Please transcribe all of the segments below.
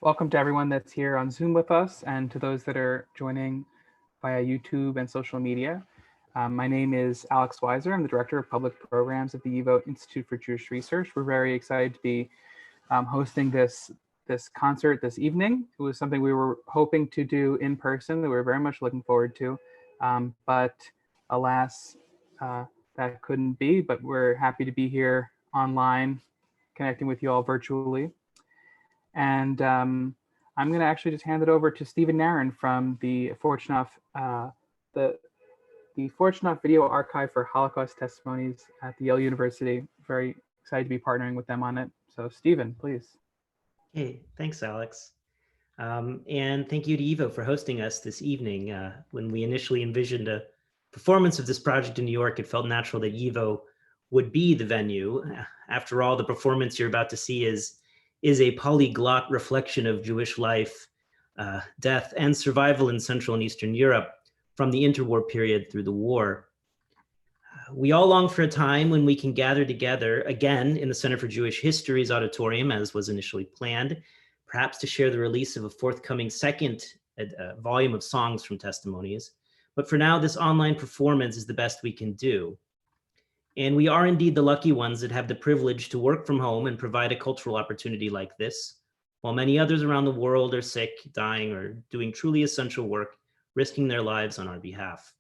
Welcome to everyone that's here on Zoom with us and to those that are joining via YouTube and social media. My name is Alex Weiser. I'm the Director of Public Programs at the YIVO Institute for Jewish Research. We're very excited to be hosting this concert this evening. It was something we were hoping to do in person that we were very much looking forward to, but alas, that couldn't be, but we're happy to be here online, connecting with you all virtually. And I'm going to actually just hand it over to Stephen Nairn from the Fortunoff Video Archive for Holocaust Testimonies at the Yale University. Very excited to be partnering with them on it. So Stephen, please. Hey, thanks, Alex. And thank you to YIVO for hosting us this evening. When we initially envisioned a performance of this project in New York, it felt natural that YIVO would be the venue. After all, the performance you're about to see is a polyglot reflection of Jewish life, death, and survival in Central and Eastern Europe from the interwar period through the war. We all long for a time when we can gather together again in the Center for Jewish History's auditorium, as was initially planned, perhaps to share the release of a forthcoming second volume of songs from testimonies. But for now, this online performance is the best we can do. And we are indeed the lucky ones that have the privilege to work from home and provide a cultural opportunity like this, while many others around the world are sick, dying, or doing truly essential work, risking their lives on our behalf.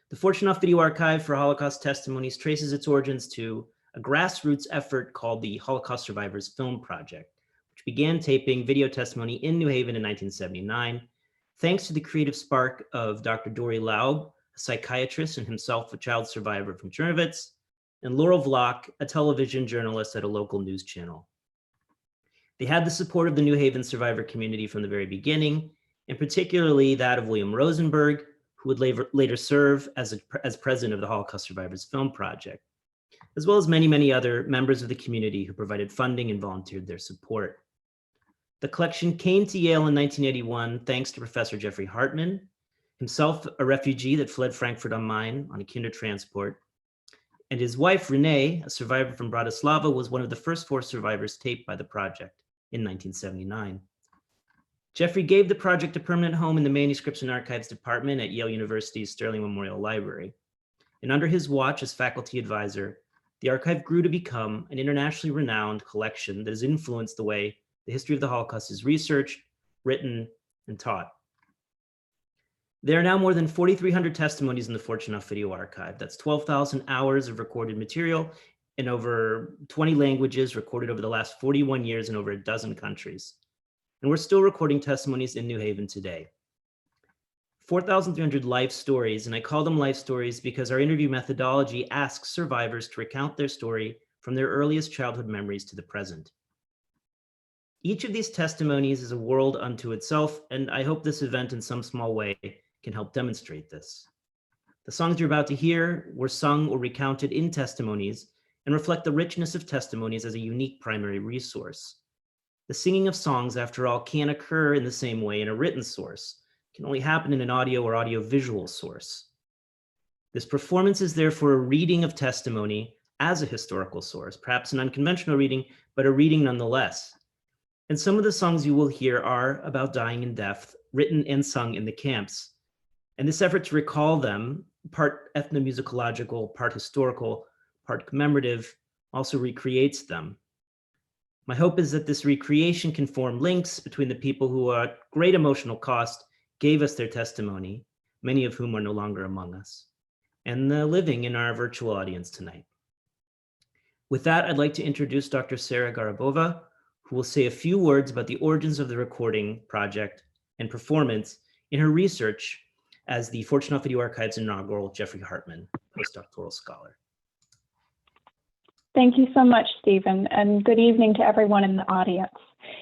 The Fortunoff Video Archive for Holocaust Testimonies traces its origins to a grassroots effort called the Holocaust Survivors Film Project, which began taping video testimony in New Haven in 1979, thanks to the creative spark of Dr. Dori Laub, a psychiatrist and himself a child survivor from Czernowitz, and Laurel Vlock, a television journalist at a local news channel. They had the support of the New Haven survivor community from the very beginning, and particularly that of William Rosenberg, who would later serve as president of the Holocaust Survivors Film Project, as well as many, many other members of the community who provided funding and volunteered their support. The collection came to Yale in 1981 thanks to Professor Jeffrey Hartman, himself a refugee that fled Frankfurt am Main on a kinder transport, and his wife, Renee, a survivor from Bratislava, was one of the first 4 survivors taped by the project in 1979. Jeffrey gave the project a permanent home in the Manuscripts and Archives Department at Yale University's Sterling Memorial Library. And under his watch as faculty advisor, the archive grew to become an internationally renowned collection that has influenced the way the history of the Holocaust is researched, written, and taught. There are now more than 4,300 testimonies in the Fortunoff Video Archive. That's 12,000 hours of recorded material in over 20 languages recorded over the last 41 years in over a dozen countries. And we're still recording testimonies in New Haven today. 4,300 life stories, and I call them life stories because our interview methodology asks survivors to recount their story from their earliest childhood memories to the present. Each of these testimonies is a world unto itself, and I hope this event in some small way can help demonstrate this. The songs you're about to hear were sung or recounted in testimonies and reflect the richness of testimonies as a unique primary resource. The singing of songs, after all, can't occur in the same way in a written source. It can only happen in an audio or audio-visual source. This performance is therefore a reading of testimony as a historical source, perhaps an unconventional reading, but a reading nonetheless. And some of the songs you will hear are about dying and death, written and sung in the camps. And this effort to recall them, part ethnomusicological, part historical, part commemorative, also recreates them. My hope is that this recreation can form links between the people who, at great emotional cost, gave us their testimony, many of whom are no longer among us, and the living in our virtual audience tonight. With that, I'd like to introduce Dr. Sarah Garabova, who will say a few words about the origins of the recording project and performance in her research as the Fortunoff Video Archive's inaugural Jeffrey Hartman postdoctoral scholar. Thank you so much, Stephen, and good evening to everyone in the audience.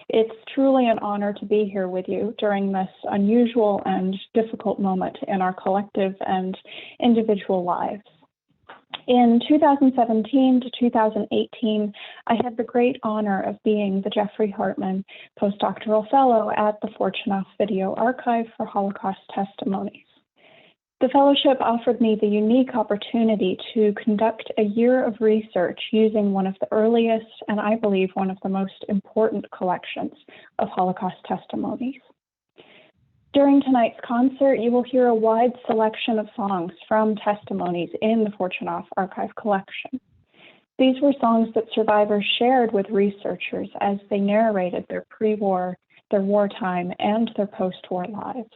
It's truly an honor to be here with you during this unusual and difficult moment in our collective and individual lives. In 2017 to 2018, I had the great honor of being the Jeffrey Hartman postdoctoral fellow at the Fortunoff Video Archive for Holocaust Testimonies. The fellowship offered me the unique opportunity to conduct a year of research using one of the earliest, and I believe one of the most important collections of Holocaust testimonies. During tonight's concert, you will hear a wide selection of songs from testimonies in the Fortunoff Archive collection. These were songs that survivors shared with researchers as they narrated their pre-war, their wartime, and their post-war lives.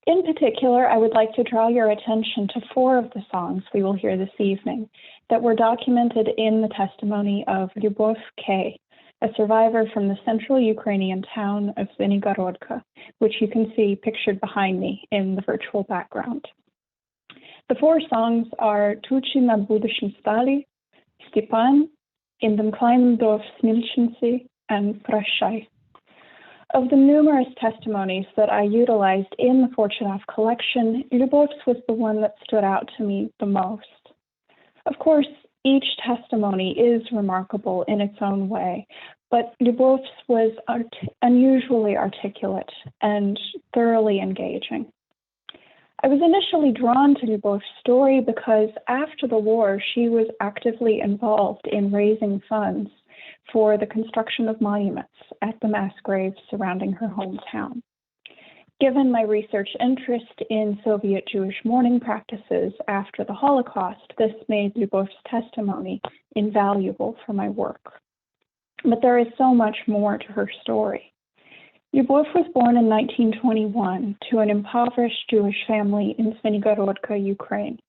In particular, I would like to draw your attention to 4 of the songs we will hear this evening that were documented in the testimony of Lyubov K., a survivor from the central Ukrainian town of Zvenigorodka, which you can see pictured behind me in the virtual background. The 4 songs are Tuchi nad budущим stali, Stepan, In dem kleinen Dorf Smilchency, and Prashai. Of the numerous testimonies that I utilized in the Fortunoff collection, Lyubov's was the one that stood out to me the most. Of course, each testimony is remarkable in its own way, but Lyubov's was unusually articulate and thoroughly engaging. I was initially drawn to Lyubov's story because after the war, she was actively involved in raising funds for the construction of monuments at the mass graves surrounding her hometown. Given my research interest in Soviet Jewish mourning practices after the Holocaust, this made Lyubov's testimony invaluable for my work. But there is so much more to her story. Lyubov was born in 1921 to an impoverished Jewish family in Zvenigorodka, Ukraine.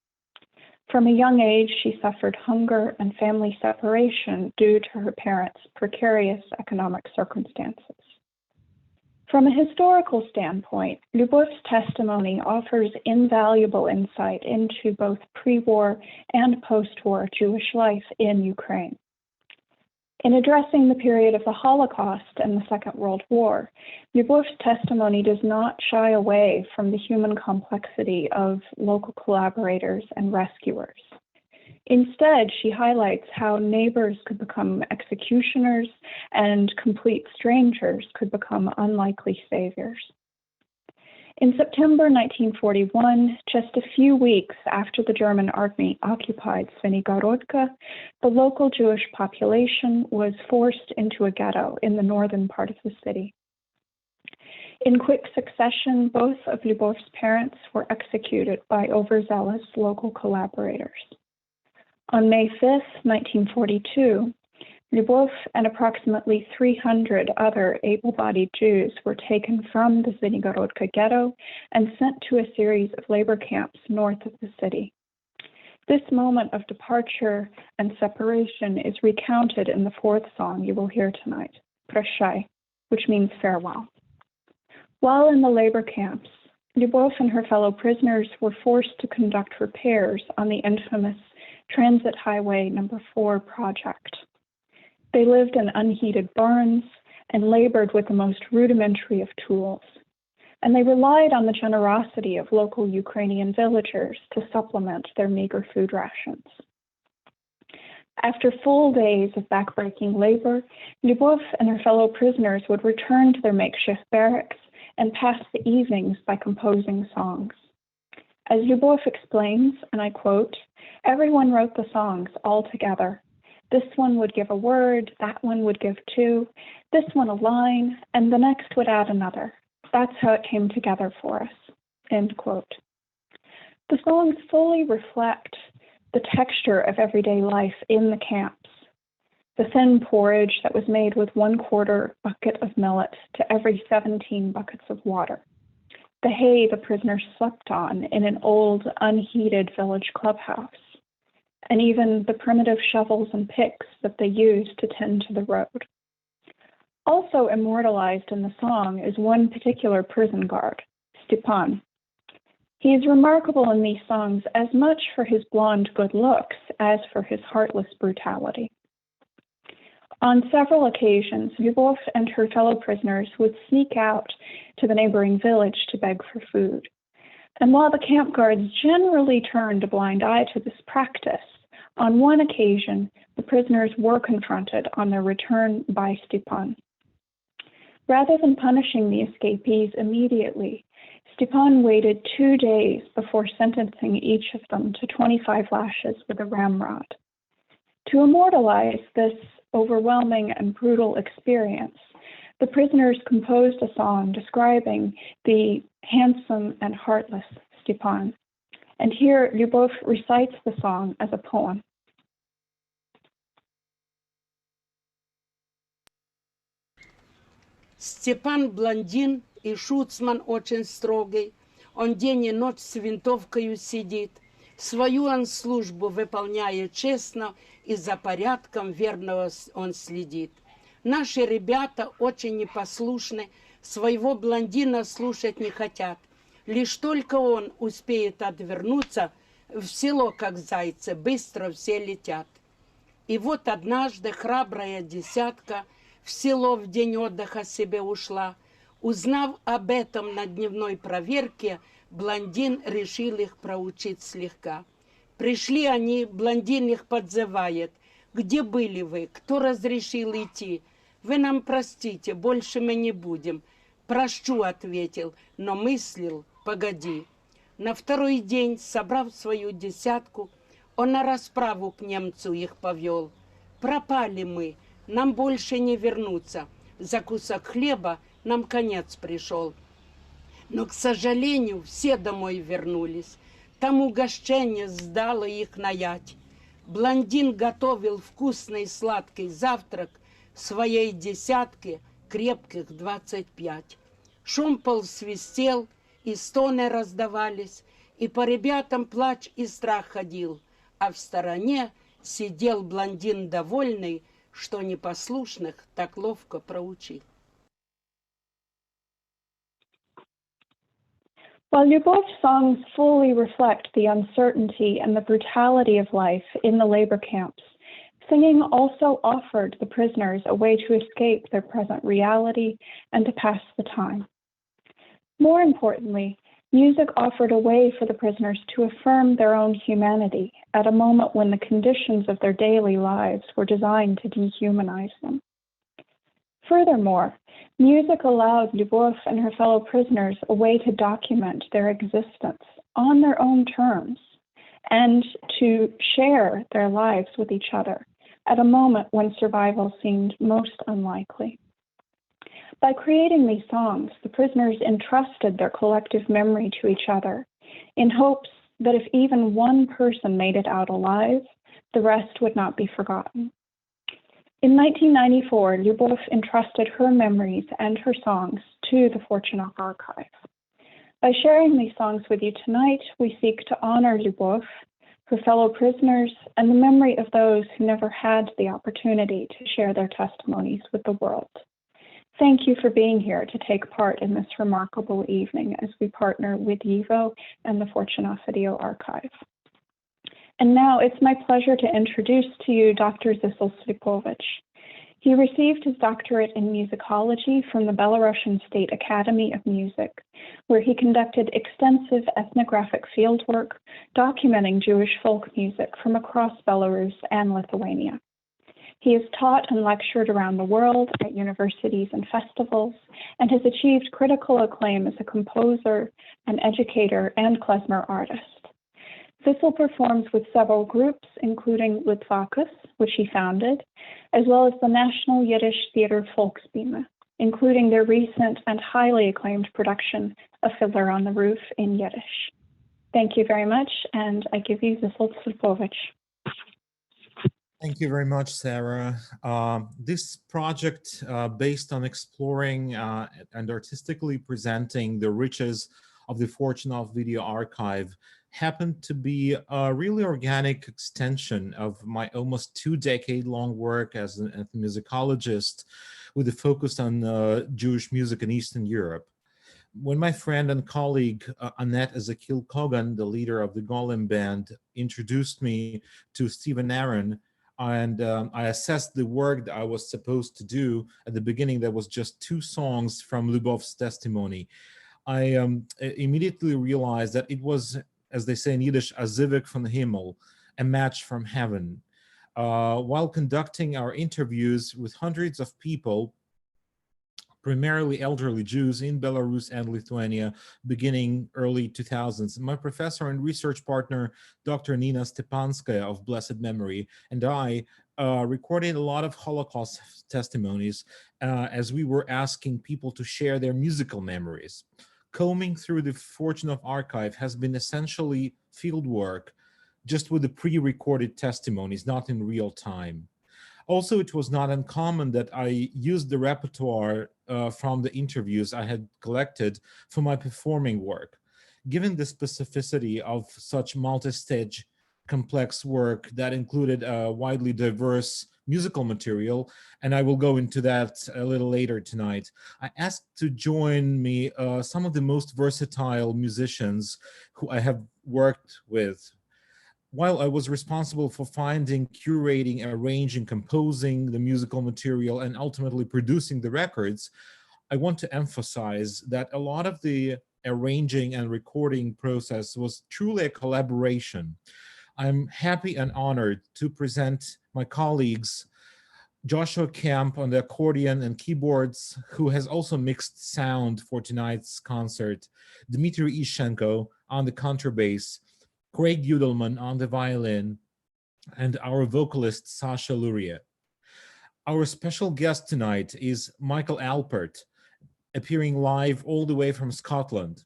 From a young age, she suffered hunger and family separation due to her parents' precarious economic circumstances. From a historical standpoint, Lyubov's testimony offers invaluable insight into both pre-war and post-war Jewish life in Ukraine. In addressing the period of the Holocaust and the Second World War, Lyubov's testimony does not shy away from the human complexity of local collaborators and rescuers. Instead, she highlights how neighbors could become executioners and complete strangers could become unlikely saviors. In September 1941, just a few weeks after the German army occupied Zvenigorodka, the local Jewish population was forced into a ghetto in the northern part of the city. In quick succession, both of Lyubov's parents were executed by overzealous local collaborators. On May 5, 1942, Lyubov and approximately 300 other able-bodied Jews were taken from the Zvenigorodka ghetto and sent to a series of labor camps north of the city. This moment of departure and separation is recounted in the 4th song you will hear tonight, Prashai, which means farewell. While in the labor camps, Lyubov and her fellow prisoners were forced to conduct repairs on the infamous Transit Highway No. 4 project. They lived in unheated barns and labored with the most rudimentary of tools, and they relied on the generosity of local Ukrainian villagers to supplement their meager food rations. After full days of backbreaking labor, Lyubov and her fellow prisoners would return to their makeshift barracks and pass the evenings by composing songs. As Lyubov explains, and I quote, "Everyone wrote the songs all together. This one would give a word, that one would give 2, this one a line, and the next would add another. That's how it came together for us," end quote. The songs fully reflect the texture of everyday life in the camps. The thin porridge that was made with 1/4 bucket of millet to every 17 buckets of water. The hay the prisoners slept on in an old, unheated village clubhouse. And even the primitive shovels and picks that they used to tend to the road. Also immortalized in the song is one particular prison guard, Stepan. He is remarkable in these songs as much for his blonde good looks as for his heartless brutality. On several occasions, Lyubov and her fellow prisoners would sneak out to the neighboring village to beg for food. And while the camp guards generally turned a blind eye to this practice, on one occasion, the prisoners were confronted on their return by Stepan. Rather than punishing the escapees immediately, Stepan waited 2 days before sentencing each of them to 25 lashes with a ramrod. To immortalize this overwhelming and brutal experience, the prisoners composed a song describing the handsome and heartless Stepan. And here Lyubov recites the song as a poem. Степан блондин и шуцман очень строгий. Он день и ночь с винтовкою сидит. Свою он службу выполняет честно, и за порядком верного он следит. Наши ребята очень непослушны, своего блондина слушать не хотят. Лишь только он успеет отвернуться, в село, как зайцы, быстро все летят. И вот однажды храбрая десятка в село в день отдыха себе ушла. Узнав об этом на дневной проверке, блондин решил их проучить слегка. Пришли они, блондин их подзывает. «Где были вы? Кто разрешил идти? Вы нам простите, больше мы не будем». «Прощу», ответил, но мыслил: «Погоди». На второй день, собрав свою десятку, он на расправу к немцу их повел. «Пропали мы, нам больше не вернуться. За кусок хлеба нам конец пришел». Но, к сожалению, все домой вернулись. Там угощение сдало их наять. Блондин готовил вкусный сладкий завтрак своей десятке, крепких 25. Шомпол свистел, и стоны раздавались, и по ребятам плач и страх ходил, а в стороне сидел блондин довольный, что непослушных так ловко проучил. While Lyubov's songs fully reflect the uncertainty and the brutality of life in the labor camps, singing also offered the prisoners a way to escape their present reality and to pass the time. More importantly, music offered a way for the prisoners to affirm their own humanity at a moment when the conditions of their daily lives were designed to dehumanize them. Furthermore, music allowed Lyubov and her fellow prisoners a way to document their existence on their own terms and to share their lives with each other at a moment when survival seemed most unlikely. By creating these songs, the prisoners entrusted their collective memory to each other in hopes that if even one person made it out alive, the rest would not be forgotten. In 1994, Lyubov entrusted her memories and her songs to the Fortunoff Archive. By sharing these songs with you tonight, we seek to honor Lyubov, her fellow prisoners, and the memory of those who never had the opportunity to share their testimonies with the world. Thank you for being here to take part in this remarkable evening as we partner with YIVO and the Fortunoff Video Archive. And now it's my pleasure to introduce to you Dr. Zisl Slepovitch. He received his doctorate in musicology from the Belarusian State Academy of Music, where he conducted extensive ethnographic fieldwork documenting Jewish folk music from across Belarus and Lithuania. He has taught and lectured around the world at universities and festivals, and has achieved critical acclaim as a composer, an educator, and klezmer artist. Zisl performs with several groups, including Litvakus, which he founded, as well as the National Yiddish Theater Volksbühne, including their recent and highly acclaimed production, A Fiddler on the Roof in Yiddish. Thank you very much, and I give you Zisl Slepovitch. Thank you very much, Sarah. This project, based on exploring and artistically presenting the riches of the Fortunoff Video Archive, happened to be a really organic extension of my almost 2-decade-long work as an ethnomusicologist with a focus on Jewish music in Eastern Europe. When my friend and colleague Annette Ezekiel Kogan, the leader of the Golem Band, introduced me to Stephen Aaron, and I assessed the work that I was supposed to do. At the beginning, there was just 2 songs from Lyubov's testimony. I immediately realized that it was, as they say in Yiddish, a zivik from the Himmel, a match from heaven. While conducting our interviews with hundreds of people, primarily elderly Jews in Belarus and Lithuania, beginning early 2000s. My professor and research partner, Dr. Nina Stepanskaya of blessed memory, and I recorded a lot of Holocaust testimonies as we were asking people to share their musical memories. Combing through the Fortunoff archive has been essentially field work, just with the pre-recorded testimonies, not in real time. Also, it was not uncommon that I used the repertoire from the interviews I had collected for my performing work. Given the specificity of such multi-stage complex work that included a widely diverse musical material, and I will go into that a little later tonight, I asked to join me some of the most versatile musicians who I have worked with. While I was responsible for finding, curating, arranging, composing the musical material, and ultimately producing the records, I want to emphasize that a lot of the arranging and recording process was truly a collaboration. I'm happy and honored to present my colleagues, Joshua Kemp on the accordion and keyboards, who has also mixed sound for tonight's concert, Dmitry Ishenko on the contrabass, Craig Udelman on the violin, and our vocalist, Sasha Luria. Our special guest tonight is Michael Alpert, appearing live all the way from Scotland.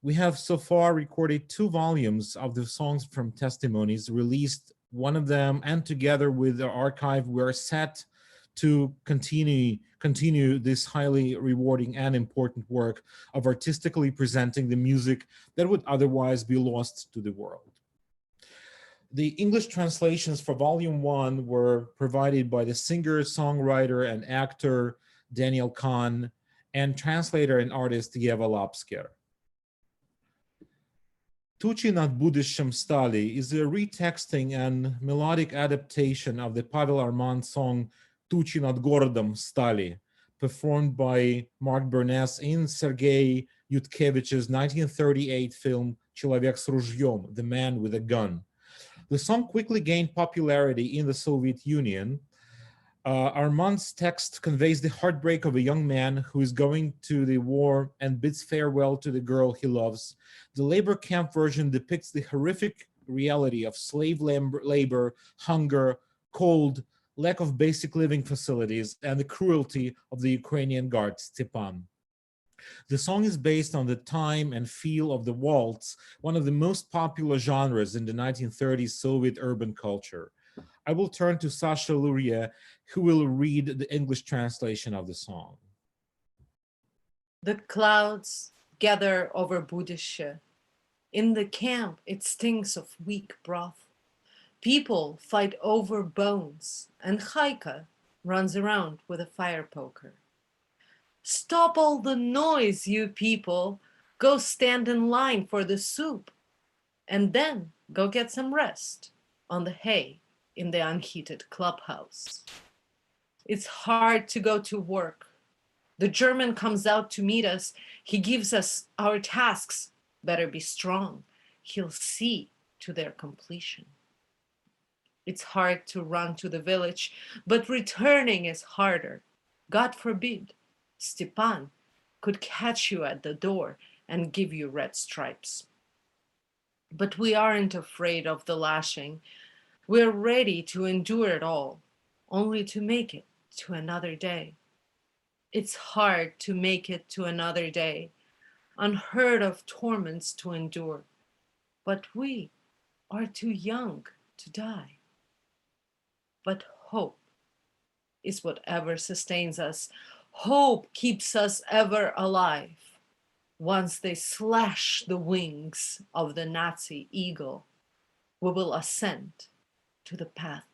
We have so far recorded 2 volumes of the songs from testimonies, released one of them, and together with the archive, we're set to continue this highly rewarding and important work of artistically presenting the music that would otherwise be lost to the world. The English translations for Volume 1 were provided by the singer, songwriter, and actor Daniel Kahn, and translator and artist Yeva Lapsker. Tuchi nad Budisham Stali is a retexting and melodic adaptation of the Pavel Armand song Tuchi nad Gorodom Stali, performed by Mark Burness in Sergei Yudkevich's 1938 film Человек с ружьем, The Man with a Gun. The song quickly gained popularity in the Soviet Union. Armand's text conveys the heartbreak of a young man who is going to the war and bids farewell to the girl he loves. The labor camp version depicts the horrific reality of slave labor, hunger, cold, lack of basic living facilities, and the cruelty of the Ukrainian guard, Stepan. The song is based on the time and feel of the waltz, one of the most popular genres in the 1930s Soviet urban culture. I will turn to Sasha Luria, who will read the English translation of the song. The clouds gather over Budische. In the camp, it stinks of weak broth. People fight over bones, and Chaika runs around with a fire poker. Stop all the noise, you people. Go stand in line for the soup. And then go get some rest on the hay in the unheated clubhouse. It's hard to go to work. The German comes out to meet us. He gives us our tasks. Better be strong. He'll see to their completion. It's hard to run to the village, but returning is harder. God forbid, Stepan could catch you at the door and give you red stripes. But we aren't afraid of the lashing. We're ready to endure it all, only to make it to another day. It's hard to make it to another day, unheard of torments to endure, but we are too young to die. But hope is whatever sustains us. Hope keeps us ever alive. Once they slash the wings of the Nazi eagle, we will ascend to the path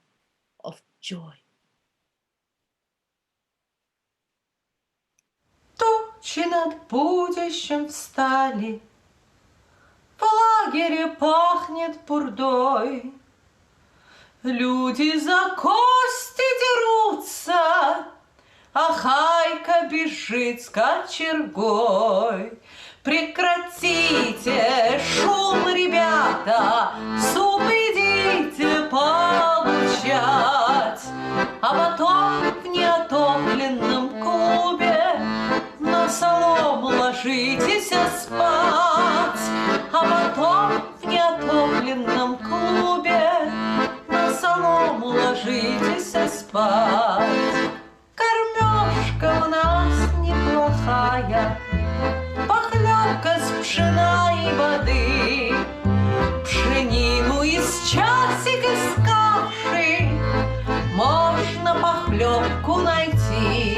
of joy. Тучи над будущим встали, в лагере пахнет бурдой. Люди за кости дерутся, а Хайка бежит с кочергой. Прекратите шум, ребята, суп идите получать, а потом в неотопленном клубе сухая, похлебка с пшена и воды, пшенину из часик искавши, можно похлебку найти.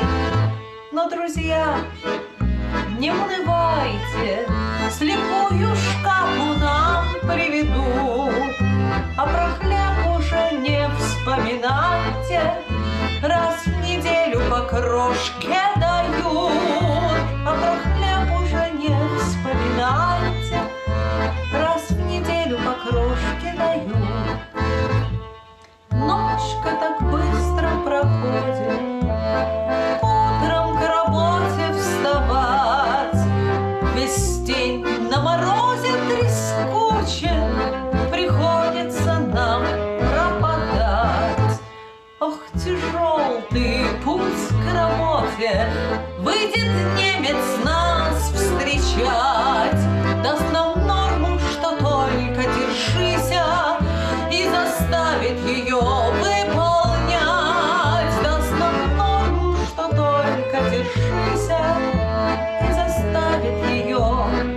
Но, друзья, не унывайте, слепую шкапу нам приведут, а про хлеб уже не вспоминайте, раз в неделю по крошке дают, а про хлеб уже не вспоминайте, раз в неделю по крошке дают. Ночка так быстро проходит, утром к работе вставать, весь день на морозе трескуче приходится нам пропадать. Ох, тяжел ты путь к работе, выйдет немец нас встречать, даст нам норму, что только держися, и заставит ее выполнять, даст нам норму, что только держися, и заставит ее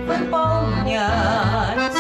выполнять.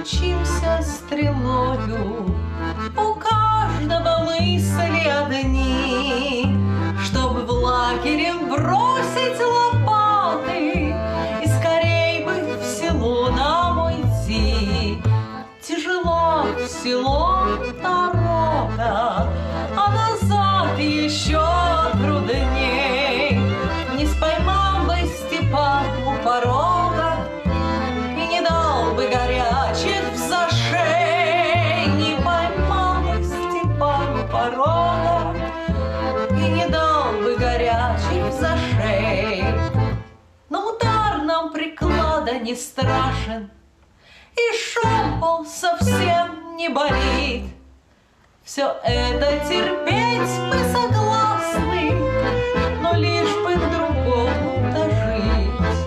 Мчимся стрелою, у каждого мысли одни, чтобы в лагере бросить лопаты и скорей бы в село нам уйти. Тяжело в село дорога, а назад еще трудней. Не споймал бы Степан у порога и не дал бы горячих взошей, не поймал бы Степан у порога и не дал бы горячих взошей. Но удар нам приклада не страшен, и шомпол совсем не болит. Все это терпеть мы согласны, но лишь бы другому дожить.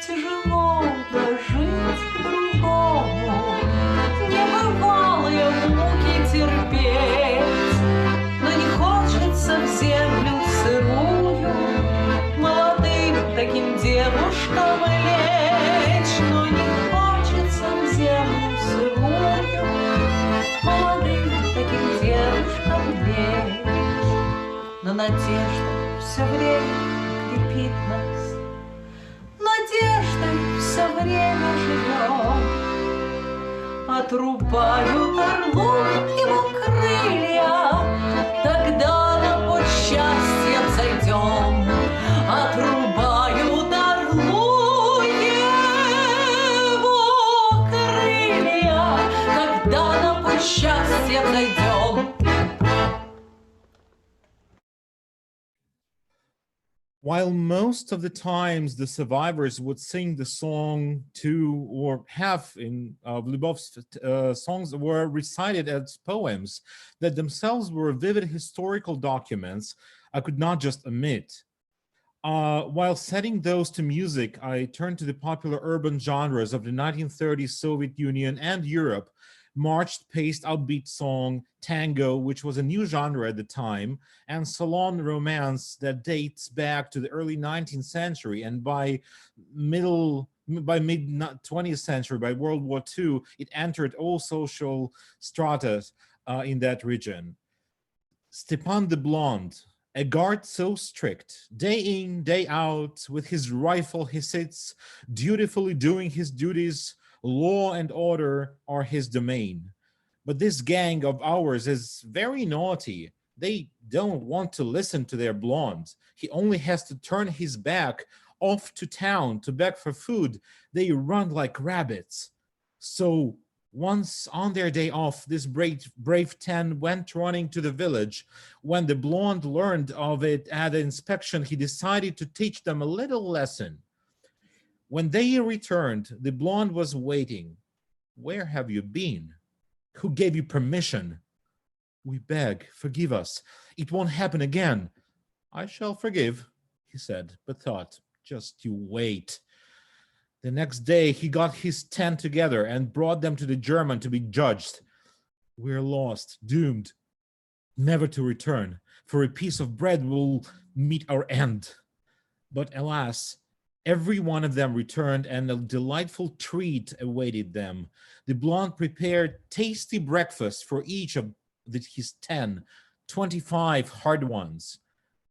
Тяжело дожить к другому, небывалые муки терпеть, но не хочется в землю сырую молодым таким девушкам лечь, но не хочется в землю сырую молодым таким девушкам лечь. Но надежда все время крепит нас, надеждой все время живем. Отрубают орлу его крылья, тогда на путь счастья взойдем. Отрубают орлу его крылья, тогда на путь счастья взойдем. While most of the times the survivors would sing the song to, or half in Lyubov's songs were recited as poems that themselves were vivid historical documents, I could not just omit. While setting those to music, I turned to the popular urban genres of the 1930s Soviet Union and Europe, marched paced upbeat song, tango, which was a new genre at the time, and salon romance that dates back to the early 19th century, and by mid-20th century, by World War II, it entered all social strata in that region. Stepan the Blonde, a guard so strict, day in, day out, with his rifle he sits, dutifully doing his duties. Law and order are his domain. But this gang of ours is very naughty. They don't want to listen to their blonde. He only has to turn his back off to town to beg for food, they run like rabbits. So once on their day off, this brave 10 went running to the village. When the blonde learned of it at the inspection, he decided to teach them a little lesson. When they returned, the blonde was waiting. Where have you been? Who gave you permission? We beg, forgive us. It won't happen again. I shall forgive, he said, but thought, just you wait. The next day, he got his 10 together and brought them to the German to be judged. We're lost, doomed, never to return. For a piece of bread will meet our end. But alas, every one of them returned and a delightful treat awaited them. The blonde prepared tasty breakfast for each of his 10, 25 hard ones.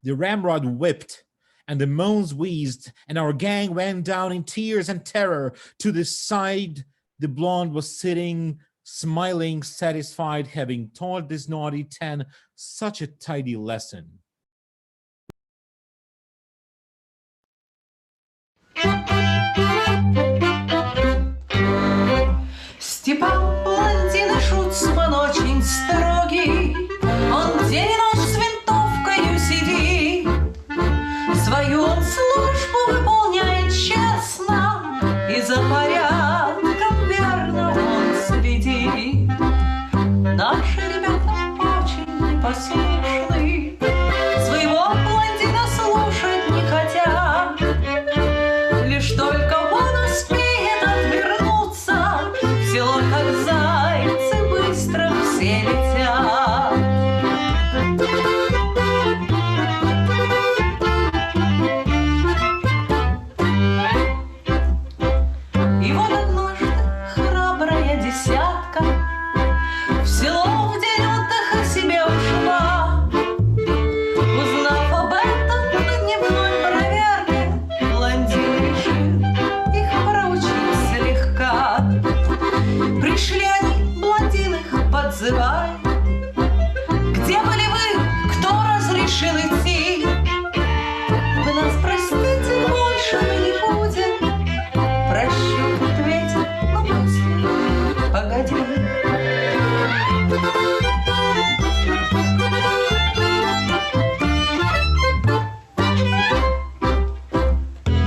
The ramrod whipped and the moans wheezed, and our gang went down in tears and terror to the side the blonde was sitting, smiling, satisfied, having taught this naughty 10 such a tidy lesson. Степан блондин и шуцман очень строгий, он день и ночь с винтовкою сидит. Свою он службу выполняет честно, и за порядком верно он следит. Наши ребята очень непослушны, своего блондина слушать не хотят. Лишь только он успеет отвернуться, в село как зайцы быстро все летят. И вот однажды храбрая десятка в село в день отдыха себе ушла. Узнав об этом на дневной проверке, блондин решил их проучить слегка. Пришли они, блондин их подзывая. Где были вы? Кто разрешил идти? Вы нас простите, больше мы не будем. Прощу, ответил, но после, погоди.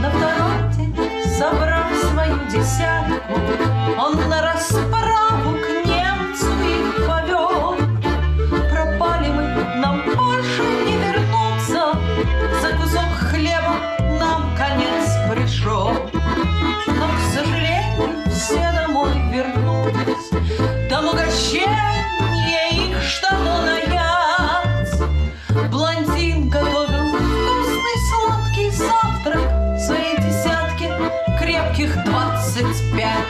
На второй день, собрав свою десятку, он на расправу к немцу их повел. Пропали мы, нам больше не вернуться, за кусок хлеба нам конец пришел. Но, к сожалению, все домой вернулись, там угощение их что-то наять. Блондин готовил вкусный сладкий завтрак своей десятке крепких 25.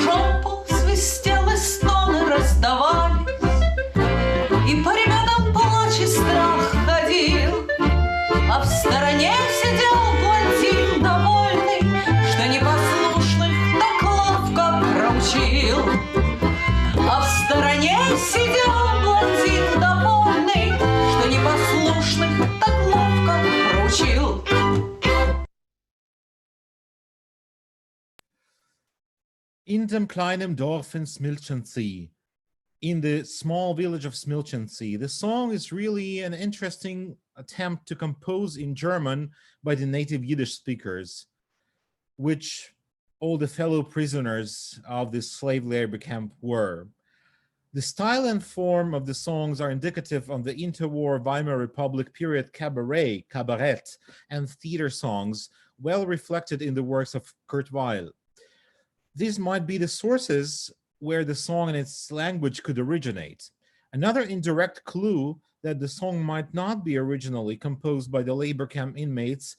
Шепот свистел и стоны раздавались, и по ребятам плач и страх ходил. А в стороне сидел блондин довольный, что непослушных так ловко проучил. А в стороне сидел блондин довольный, что непослушных так ловко проучил. In dem kleinen Dorf in Smilchensee, in the small village of Smilchensee, the song is really an interesting attempt to compose in German by the native Yiddish speakers, which all the fellow prisoners of this slave labor camp were. The style and form of the songs are indicative of the interwar Weimar Republic period cabaret, and theater songs, well reflected in the works of Kurt Weill. These might be the sources where the song and its language could originate. Another indirect clue that the song might not be originally composed by the labor camp inmates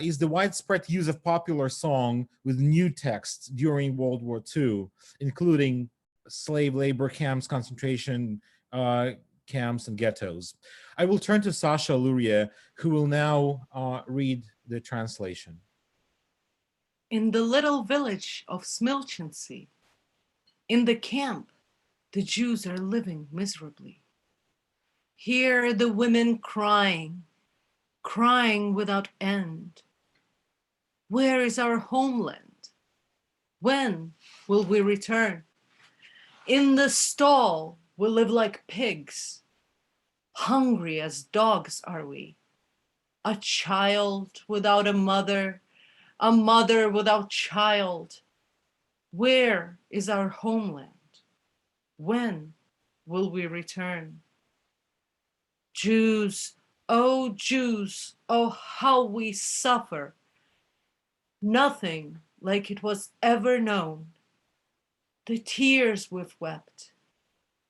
is the widespread use of popular song with new texts during World War II, including slave labor camps, concentration camps, and ghettos. I will turn to Sasha Luria, who will now read the translation. In the little village of Smilchensee, In the camp, the Jews are living miserably. Here are the women crying, crying without end. Where is our homeland? When will we return? In the stall, we live like pigs. Hungry as dogs are we. A child without a mother without child. Where is our homeland? When will we return? Jews, oh how we suffer. Nothing like it was ever known. The tears we've wept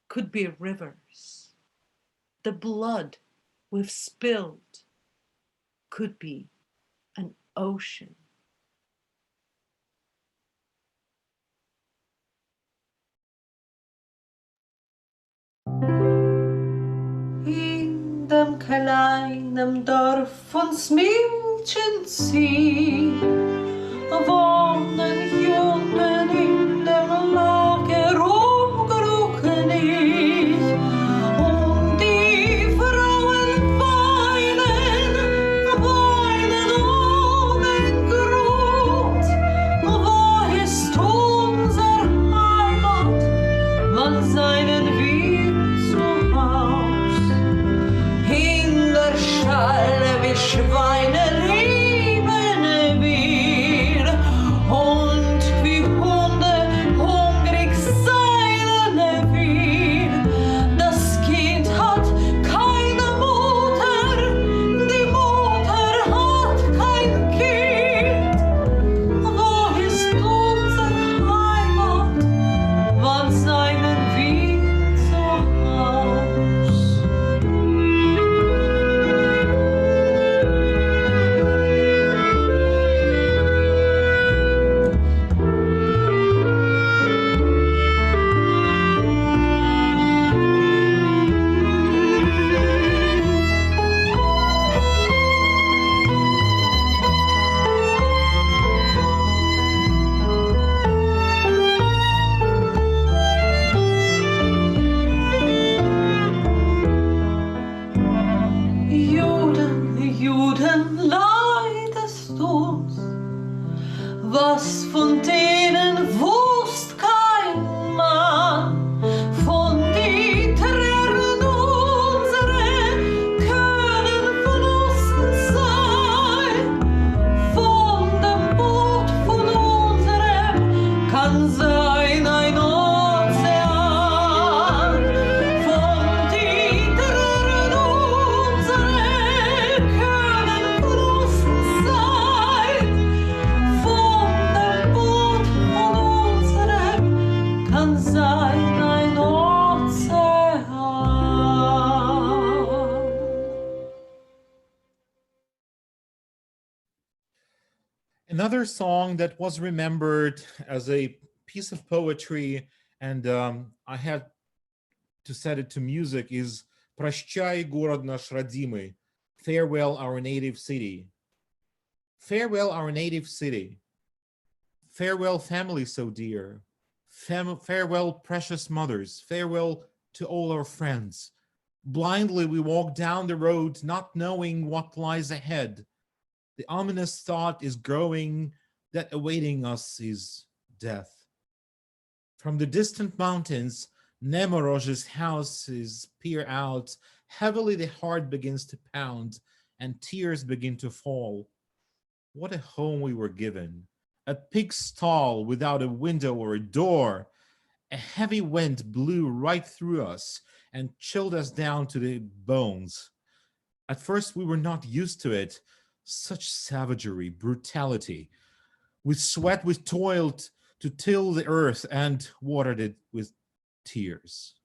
could be rivers. The blood we've spilled could be an ocean. In dem kleinen Dorf uns Milchen zieh, wohnen Juden in dem Lager umgeruchen ich, und die Frauen weinen ohne Grund. Wo ist unser Heimat, wann seinen wir zu Haus? In der Schale wie Schweine leben wir, und wie Hunde hungrig seilen wir. Das Kind hat keine Mutter, die Mutter hat kein Kind. Wo ist unsere Heimat, wann seinen wir zu Haus? Juden, leidest uns, was von denen wusst kein Mann, von die Tränen unsere können Verlusten sein, von dem Blut von unserem kann sein ein Ozean, von die Tränen unsere können Verlusten sein, von dem Blut von unserem kann sein ein Ozean. Another song that was remembered as a piece of poetry, and I had to set it to music, is "Прощай, город наш родимый," farewell our native city. Farewell our native city. Farewell family so dear. Farewell precious mothers. Farewell to all our friends. Blindly we walk down the road, not knowing what lies ahead. The ominous thought is growing that awaiting us is death. From the distant mountains, Nemorozh's houses peer out. Heavily the heart begins to pound, and tears begin to fall. What a home we were given. A pig stall without a window or a door. A heavy wind blew right through us and chilled us down to the bones. At first we were not used to it. Such savagery, brutality. With sweat we toiled to till the earth and watered it with tears.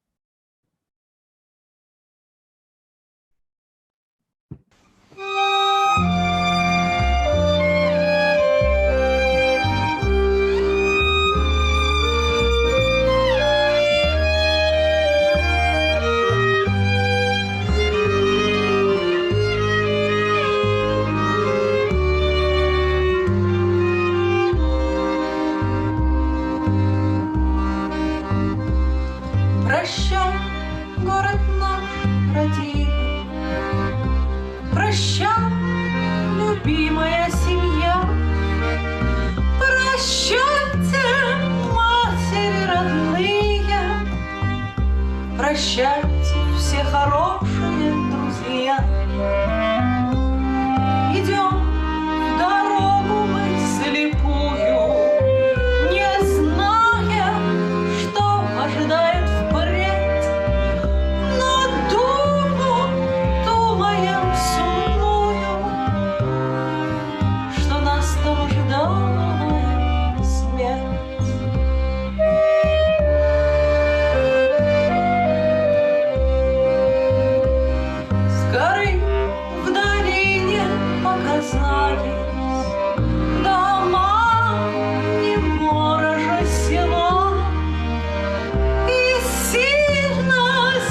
Прощайте, все хорошие друзья. Идем в дорогу мы слепую, не зная, что ожидает впредь. Но думаем сумную, что нас там ждала смерть. С горы в долине показались дома неморожа села, и сильно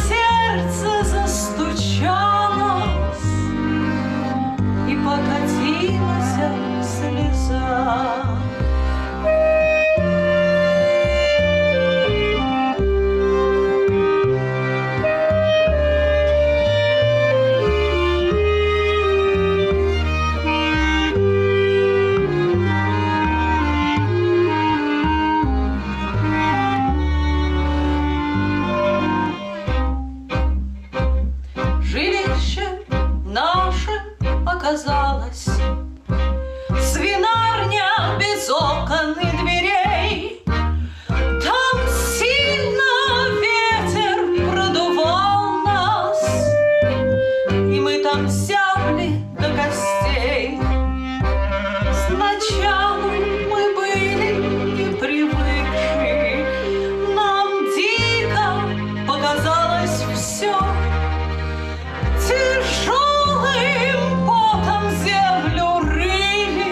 сердце застучалось, и покатилась слеза. Жилище наше оказалось свинарня без окон и дверей. Там сильно ветер продувал нас, и мы там зябли до костей. Сначала мы были не привыкши, нам дико показалось все. Тяжелым потом землю рыли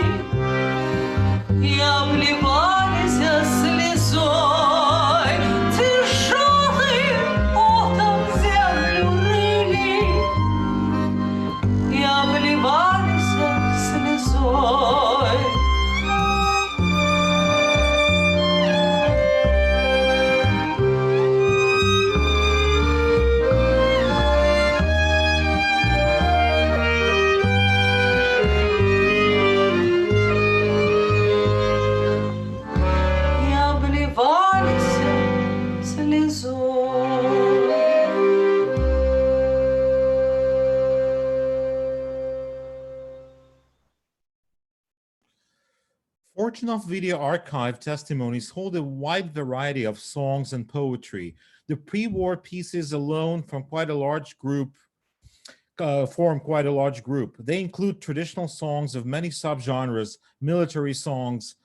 и обливались слезой. Тяжелым потом землю рыли и обливались слезой. И обливались слезой. Fortunoff Video Archive testimonies hold a wide variety of songs and poetry. The pre-war pieces alone form quite a large group. They include traditional songs of many subgenres, military songs,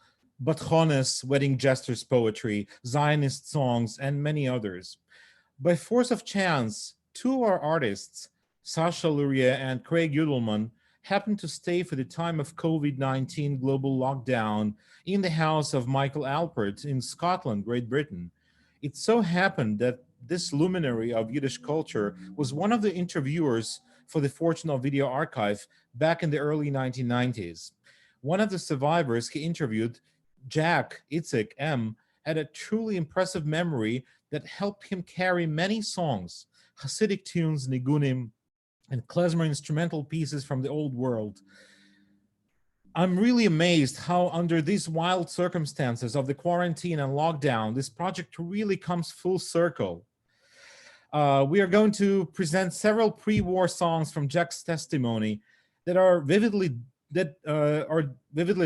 Batchones, wedding jesters poetry, Zionist songs, and many others. By force of chance, two of our artists, Sasha Luria and Craig Udelman, happened to stay for the time of COVID-19 global lockdown in the house of Michael Alpert in Scotland, Great Britain. It so happened that this luminary of Yiddish culture was one of the interviewers for the Fortunoff Video Archive back in the early 1990s. One of the survivors he interviewed, Jack Itzik M., had a truly impressive memory that helped him carry many songs, Hasidic tunes, nigunim, and klezmer instrumental pieces from the old world. I'm really amazed how under these wild circumstances of the quarantine and lockdown, this project really comes full circle. We are going to present several pre-war songs from Jack's testimony that are vividly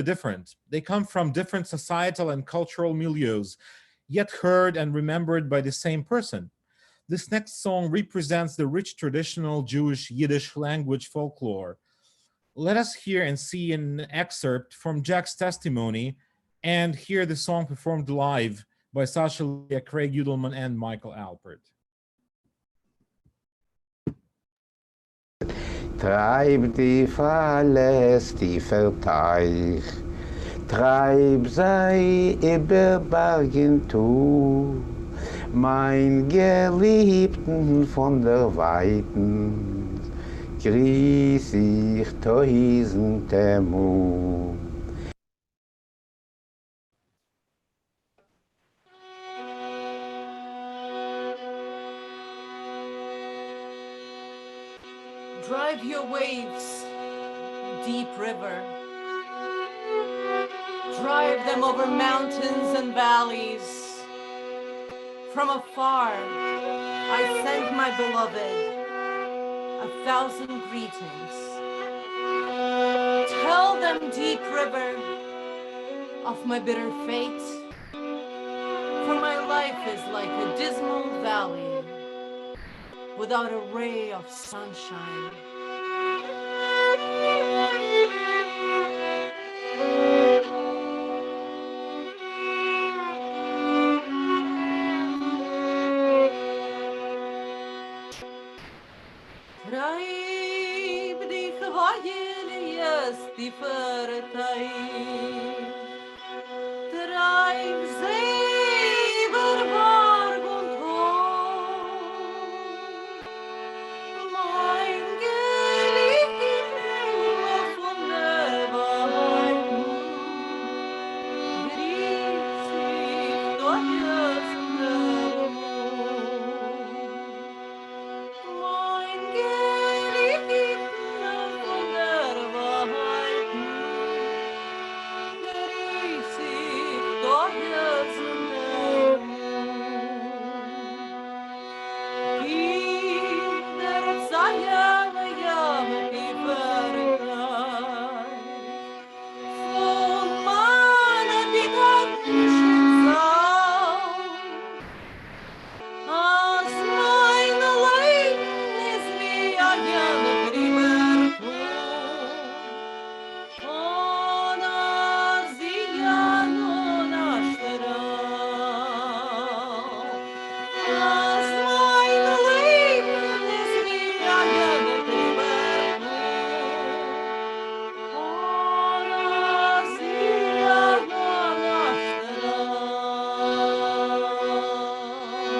different. They come from different societal and cultural milieus, yet heard and remembered by the same person. This next song represents the rich traditional Jewish Yiddish language folklore. Let us hear and see an excerpt from Jack's testimony and hear the song performed live by Sasha Luria, Craig Udelman, and Michael Alpert. Treib die verlässt die Verteich, treib sei über Bergen zu, mein Geliebten von der Weiten, grüß ich tausend Temu. Drive your waves, deep river. Drive them over mountains and valleys. From afar, I my beloved, 1,000 greetings. Tell them, deep river, of my bitter fate, for my life is like a dismal valley without a ray of sunshine. Treib dich heil jest die Vertei. Treib selber Berg und Hoch. Mein Geliebter von der Wahrheit. Grieß sich doch jetzt der Mond. Mein Geliebter von der Wahrheit, grieß sich doch jetzt der Mond. Kinder seien ja die Vertei von meiner Gedanken Saum. As mein Leben ist wie ein Triberton, und as die Jana Strahl. As mein Leben ist wie ein Triberton, und as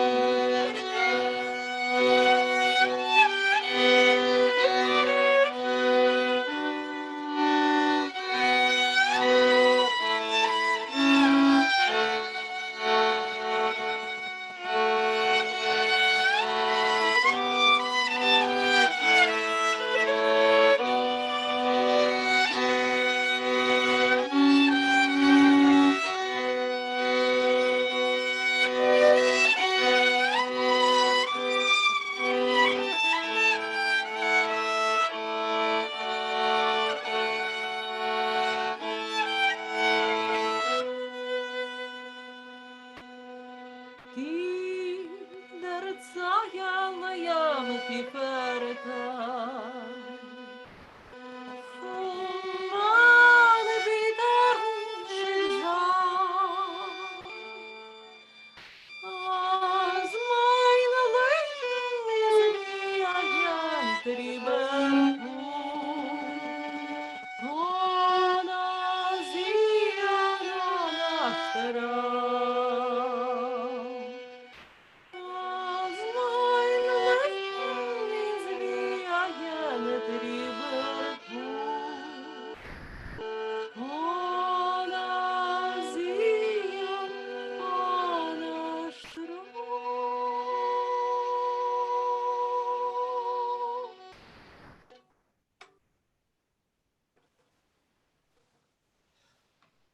die Jana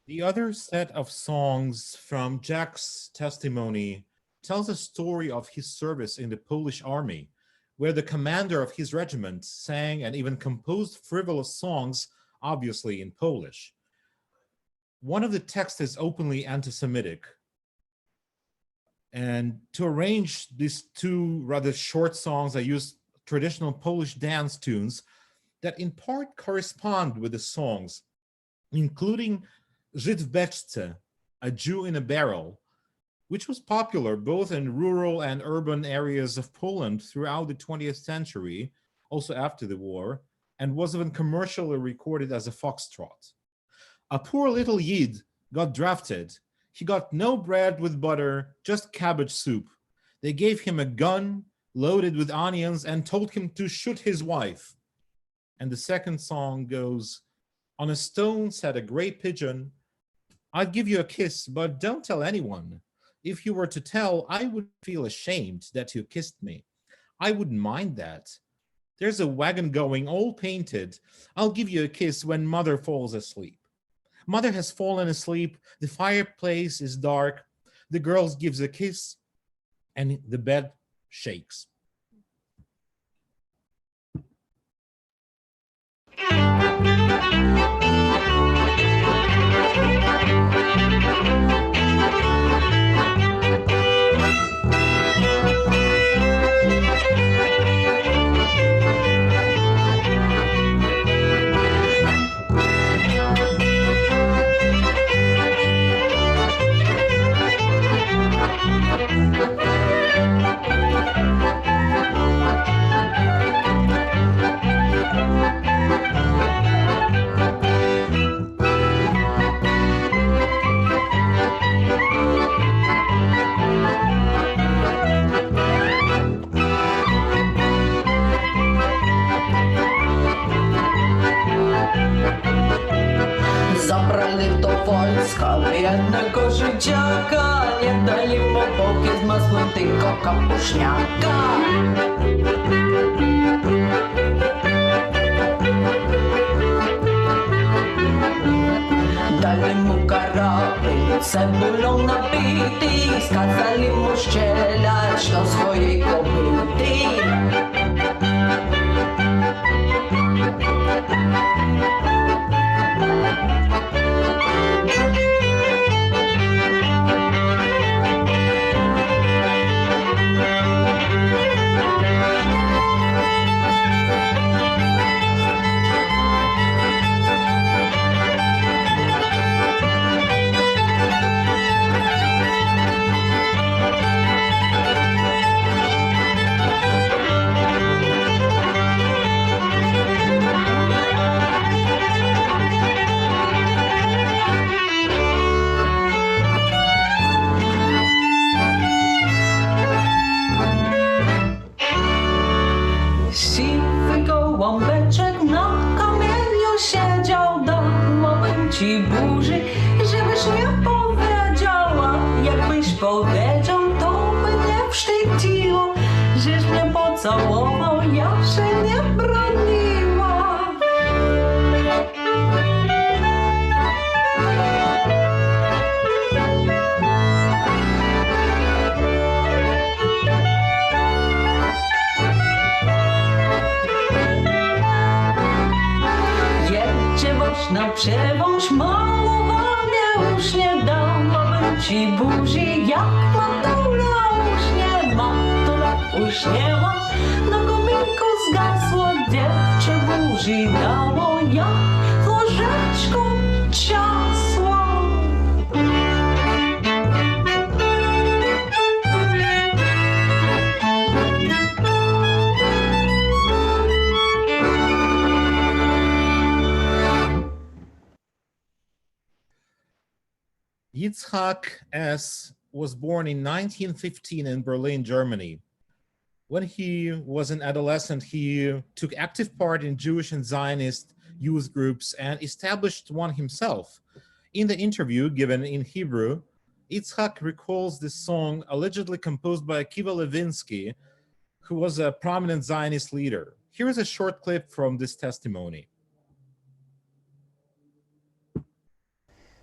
The other set of songs from Jack's testimony tells a story of his service in the Polish army, where the commander of his regiment sang and even composed frivolous songs, obviously in Polish. One of the texts is openly anti-Semitic. And to arrange these two rather short songs, I used traditional Polish dance tunes that in part correspond with the songs, including Żyd w beczce, a Jew in a barrel, which was popular both in rural and urban areas of Poland throughout the 20th century, also after the war, and was even commercially recorded as a foxtrot. A poor little Yid got drafted. He got no bread with butter, just cabbage soup. They gave him a gun loaded with onions and told him to shoot his wife. And the second song goes, on a stone sat a gray pigeon. I'd give you a kiss, but don't tell anyone. If you were to tell, I would feel ashamed that you kissed me. I wouldn't mind that. There's a wagon going, all painted. I'll give you a kiss when mother falls asleep. Mother has fallen asleep. The fireplace is dark. The girl gives a kiss and the bed shakes. Zabrali do wojska, jednego Żydziaka, nie dali mu boki z masłem, tylko kapuśniaka. Dali mu karabin, cebulą nabity, skazali mu strzelać do swojej kobiety. Łąbeczek na kamieniu siedział, dałabym ci burzy, żebyś nie powiedziała. Jakbyś powiedział, to by nie wstydziło, żeś mnie pocałował, ja się nie broniła. Na przewąż malowanie już nie dałabym ci buzi, jak matula już nie ma, matula już nie ma. Na kominku zgasło dziewczę buzi, dało jak łożeczką ciasło. Yitzhak S. was born in 1915 in Berlin, Germany. When he was an adolescent, he took active part in Jewish and Zionist youth groups and established one himself. In the interview given in Hebrew, Yitzhak recalls this song allegedly composed by Akiva Levinsky, who was a prominent Zionist leader. Here is a short clip from this testimony.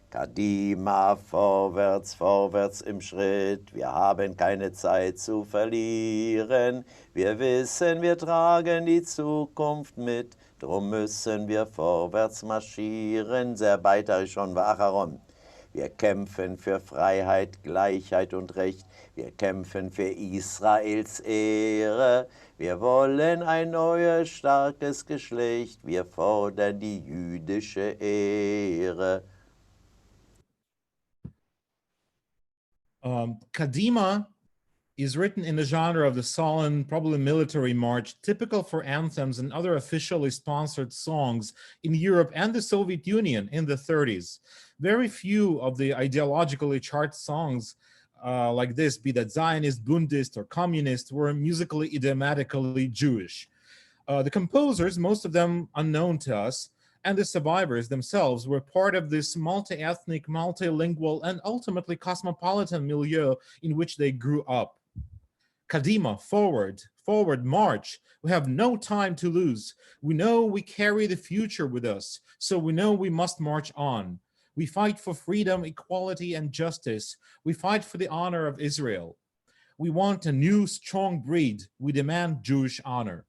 Kadima, vorwärts, vorwärts im Schritt, wir haben keine Zeit zu verlieren. Wir wissen, wir tragen die Zukunft mit, drum müssen wir vorwärts marschieren. Sehr beiterisch und Wacharon. Wir kämpfen für Freiheit, Gleichheit und Recht. Wir kämpfen für Israels Ehre. Wir wollen ein neues, starkes Geschlecht. Wir fordern die jüdische Ehre. Kadima is written in the genre of the solemn, probably military march, typical for anthems and other officially sponsored songs in Europe and the Soviet Union in the 30s. Very few of the ideologically charged songs like this, be that Zionist, Bundist, or Communist, were musically idiomatically Jewish. The composers, most of them unknown to us, and the survivors themselves were part of this multi-ethnic, multilingual, and ultimately cosmopolitan milieu in which they grew up. Kadima, forward, forward, march. We have no time to lose. We know we carry the future with us, so we know we must march on. We fight for freedom, equality, and justice. We fight for the honor of Israel. We want a new, strong breed. We demand Jewish honor.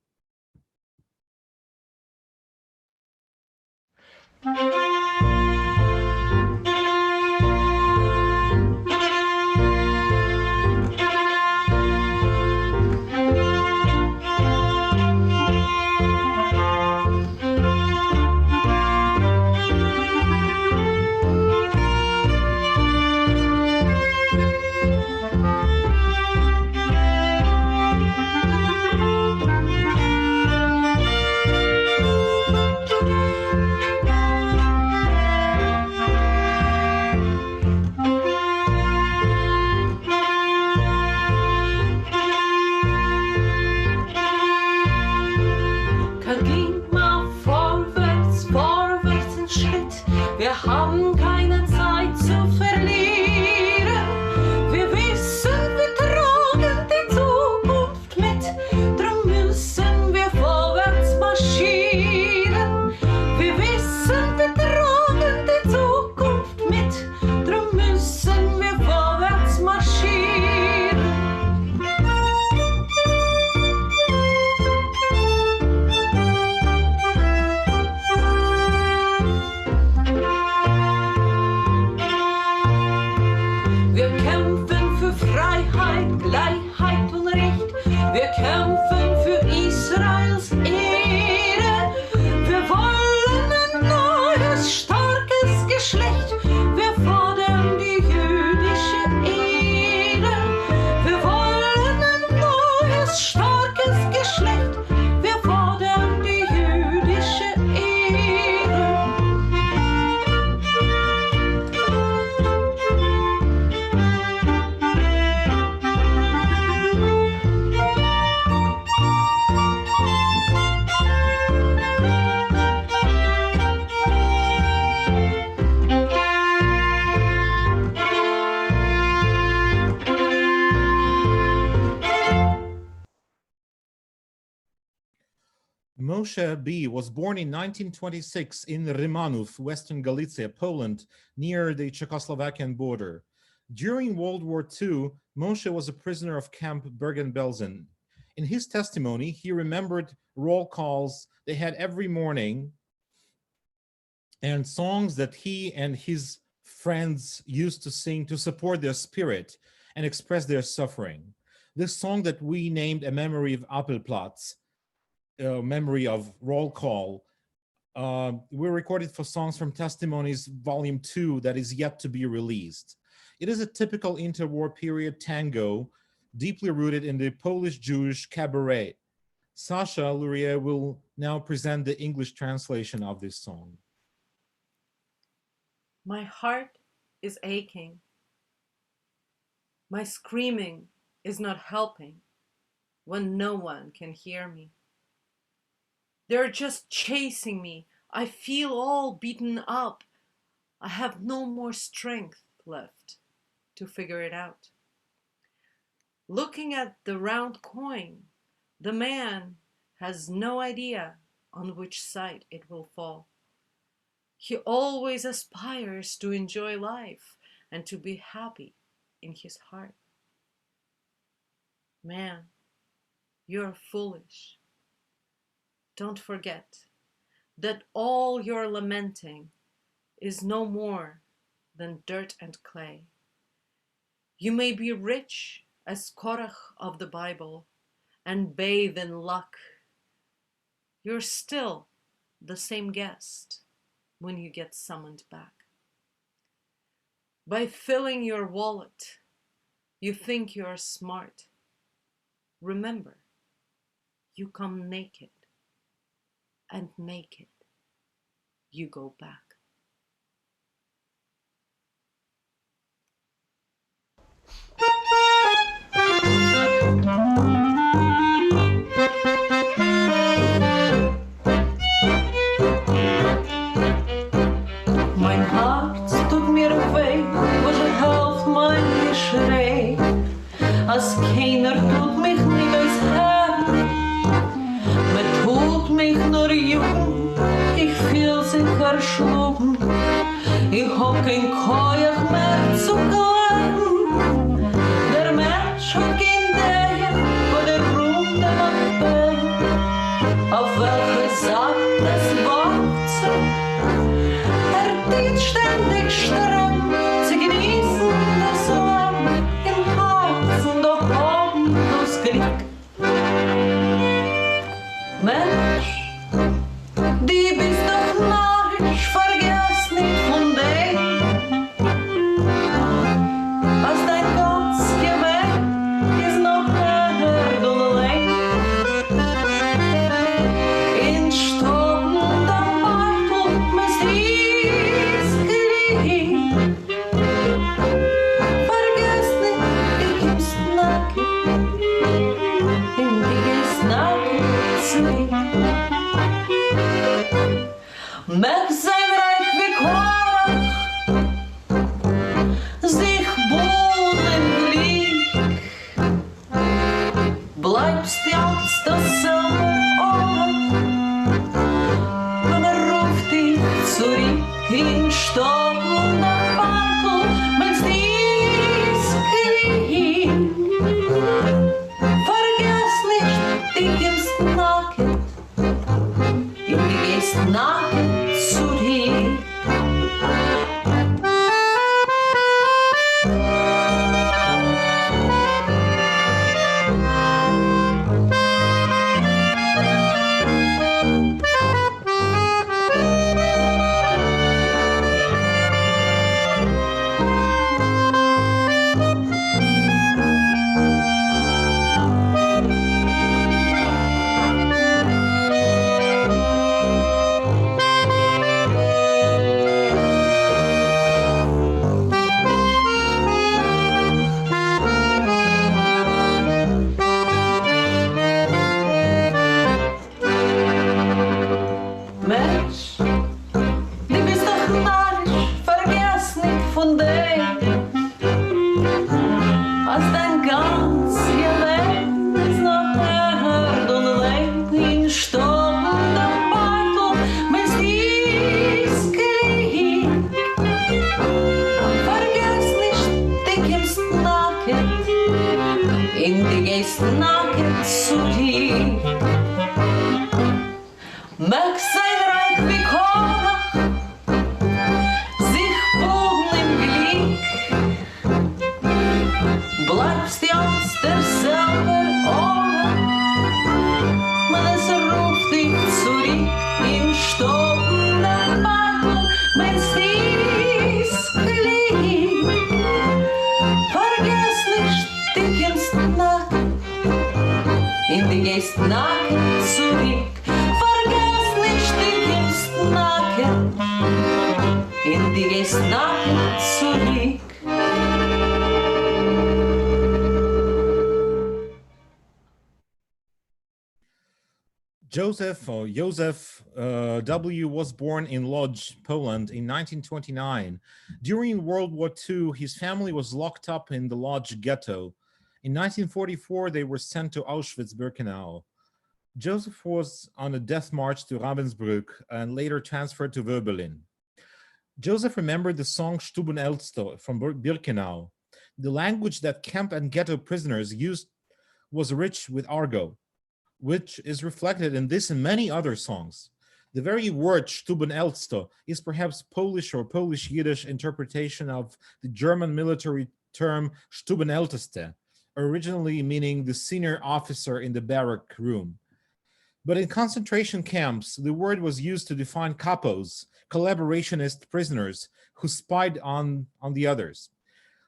Moshe B. was born in 1926 in Rymanów, Western Galicia, Poland, near the Czechoslovakian border. During World War II, Moshe was a prisoner of Camp Bergen-Belsen. In his testimony, he remembered roll calls they had every morning and songs that he and his friends used to sing to support their spirit and express their suffering. This song that we named A Memory of Appelplatz, memory of roll call, we recorded for Songs from Testimonies, Volume 2, that is yet to be released. It is a typical interwar period tango, deeply rooted in the Polish-Jewish cabaret. Sasha Luria will now present the English translation of this song. My heart is aching. My screaming is not helping when no one can hear me. They're just chasing me. I feel all beaten up. I have no more strength left to figure it out. Looking at the round coin, the man has no idea on which side it will fall. He always aspires to enjoy life and to be happy in his heart. Man, you're foolish. Don't forget that all your lamenting is no more than dirt and clay. You may be rich as Korach of the Bible and bathe in luck. You're still the same guest when you get summoned back. By filling your wallet, you think you're smart. Remember, you come naked, and naked you go back. Mein Herz tut mir weh, wo die Hälfte mein Geschrei, als keiner tut mich nicht ins Herz. Man tut mich nur jung, ich fühl sich verschlungen, ich hab kein Koyach mehr zu gehen. Der Mensch hat kein Idee, wo der Ruhm der Macht bei, auf welche Seite es wacht. vergesslich. Mag sein Reich wie Korach, sich bohnen Glück. Bleibst jetzt dasselbe Ort, wenn ruft dich zurück in stockender Mantel, wenn's dies gelingt. Vergiss nicht, du gehst nackend, du gehst nackend zurück. Joseph W. was born in Lodz, Poland in 1929. During World War II, his family was locked up in the Lodz ghetto. In 1944, they were sent to Auschwitz-Birkenau. Joseph was on a death march to Ravensbrück and later transferred to Wöbelin. Joseph remembered the song Stubenelsto from Birkenau. The language that camp and ghetto prisoners used was rich with argot, which is reflected in this and many other songs. The very word Stubenelsto is perhaps Polish or Polish-Yiddish interpretation of the German military term Stubenälteste, originally meaning the senior officer in the barrack room. But in concentration camps, the word was used to define capos, collaborationist prisoners who spied on the others.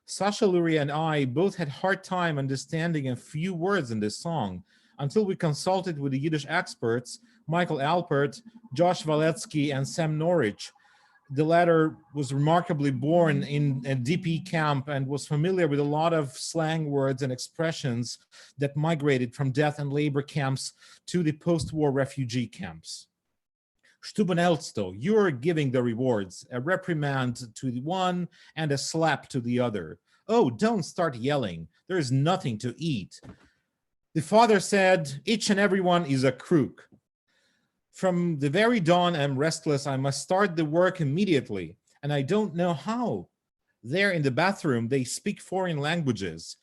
Sasha Luria and I both had a hard time understanding a few words in this song until we consulted with the Yiddish experts, Michael Alpert, Josh Waletsky, and Sam Norwich. The latter was remarkably born in a DP camp and was familiar with a lot of slang words and expressions that migrated from death and labor camps to the post-war refugee camps. Stubenelsto, you're giving the rewards, a reprimand to the one and a slap to the other. Oh, don't start yelling, there is nothing to eat. The father said, each and every one is a crook. From the very dawn, I'm restless. I must start the work immediately, and I don't know how. There in the bathroom, they speak foreign languages.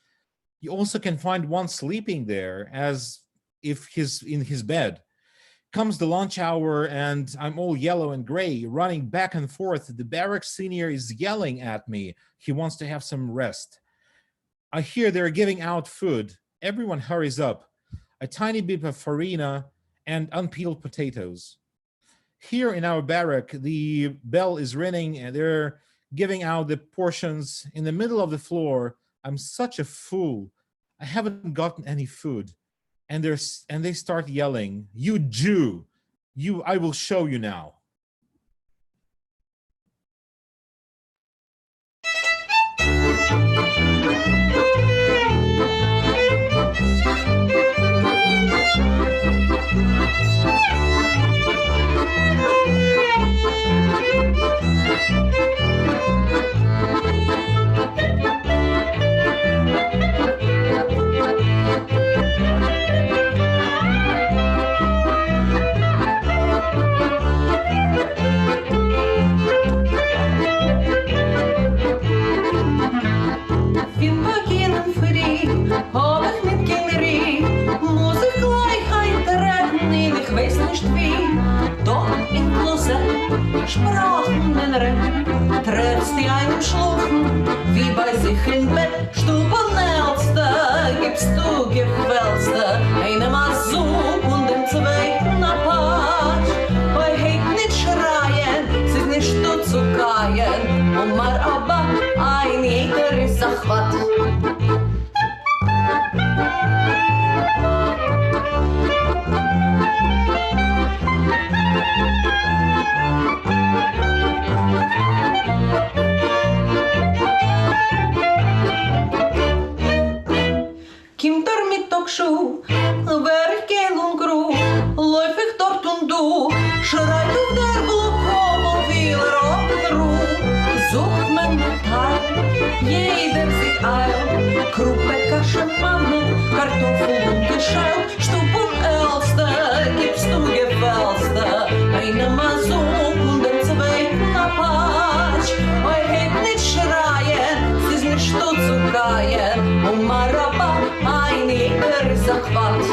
You also can find one sleeping there as if he's in his bed. Comes the lunch hour, and I'm all yellow and gray, running back and forth. The barrack senior is yelling at me. He wants to have some rest. I hear they're giving out food. Everyone hurries up. A tiny bit of farina and unpeeled potatoes. Here in our barrack, the bell is ringing and they're giving out the portions in the middle of the floor. I'm such a fool. I haven't gotten any food. And they start yelling, you Jew, I will show you now. nicht wie, doch in Klosett, Sprachenrennen, treffst die einen Schluchen, wie bei sich im Bett, Stubenelste, gibst du gefällste, einem Azug und dem zweiten Apache. Bei Heid nicht schreien, sie ist nicht du zu keien, und mar aber ein jeder ist Achwat. Kimt mit Tokschuh, wer ich gehen und gru, läuf ich dort und du, schreit auf der Blockhof und will Rock'n'Roll. Sucht man Teil, jeder sich eilt, Kruppe, Kasche, Pfanne, Kartoffel und Geschirr, Stub und Elste, gibst du gefällste, eine Masuk und den zweiten Apache. Oi, hebt nicht schreien, sie ist nicht du zu keien, und Maraba, ein jeder ist Achwat.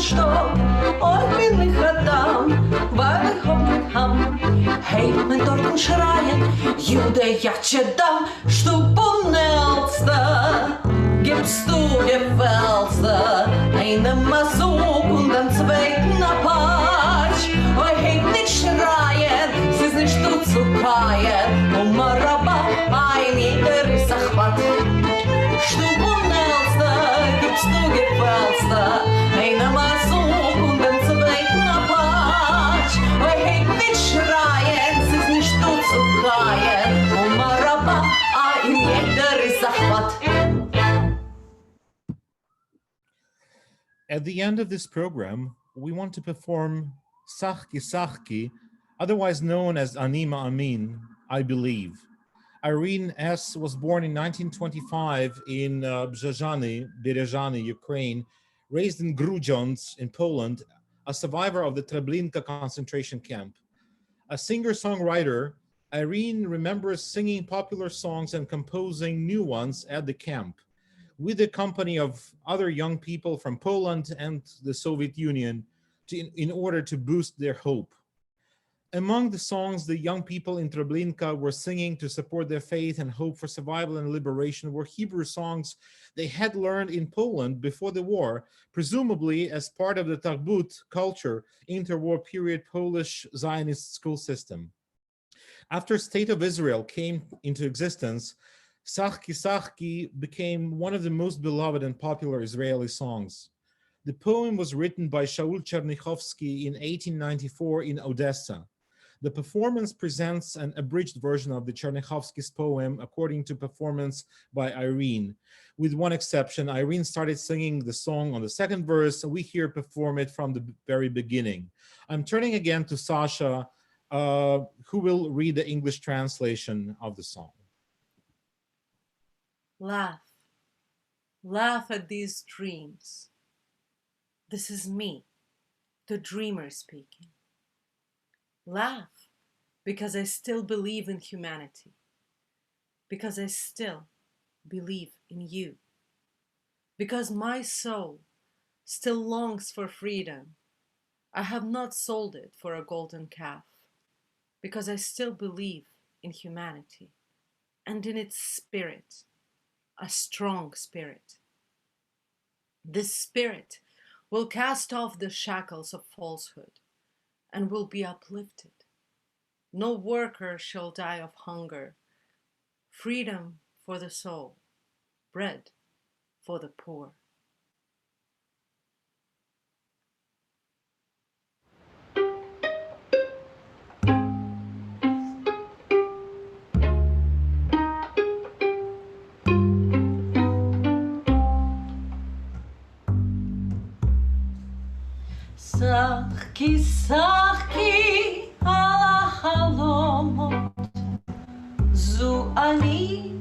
Stopp, und bin ich Adam, weil ich hab mit Ham. Hey, mein dort und schreien, Jude, jatche da, Stubenelste, gibst du gefällste, eine Masuk und den zweiten Apache. Oi, hey, nicht schreien, sie ist nicht du zu keien, und Maraba, ein jeder ist Achwat. Stubenelste, gibst du gefällste, eine Masuk und den zweiten Apache. Oi, hey, nicht schreien, sie ist nicht du zu keien, und Maraba, ein jeder ist Achwat. At the end of this program, we want to perform Sahki Sahki, otherwise known as Anima Amin, I believe. Irene S. was born in 1925 in Berezhany, Ukraine, raised in Grudziądz in Poland, a survivor of the Treblinka concentration camp. A singer-songwriter, Irene remembers singing popular songs and composing new ones at the camp, with the company of other young people from Poland and the Soviet Union in order to boost their hope. Among the songs the young people in Treblinka were singing to support their faith and hope for survival and liberation were Hebrew songs they had learned in Poland before the war, presumably as part of the Tarbut culture, interwar period Polish Zionist school system. After State of Israel came into existence, Sahki Sahki became one of the most beloved and popular Israeli songs. The poem was written by Shaul Chernychovsky in 1894 in Odessa. The performance presents an abridged version of the Chernychovsky's poem according to performance by Irene. With one exception, Irene started singing the song on the second verse, so we here perform it from the very beginning. I'm turning again to Sasha, who will read the English translation of the song. Laugh, laugh at these dreams. This is me, the dreamer speaking. Laugh, because I still believe in humanity, because I still believe in you, because my soul still longs for freedom. I have not sold it for a golden calf, because I still believe in humanity and in its spirit, a strong spirit. This spirit will cast off the shackles of falsehood and will be uplifted. No worker shall die of hunger. Freedom for the soul, bread for the poor. שחקי שחקי על החלומות, זו אני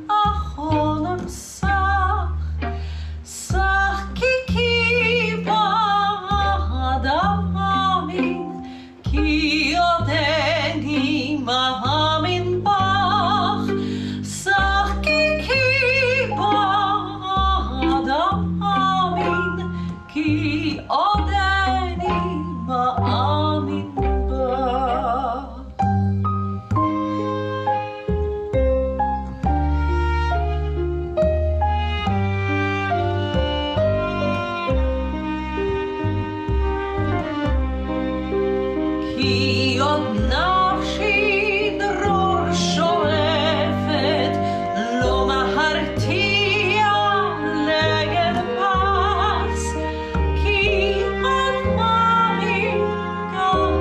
החולם שח, שחקי כי באדם מאמין, כי עודני מאמין בך, שחקי כי באדם מאמין, כי עודני מאמין בך. כי עוד נפשי דרור שואפת, לא מהרתיע לגנבס, כי עוד מאמין גם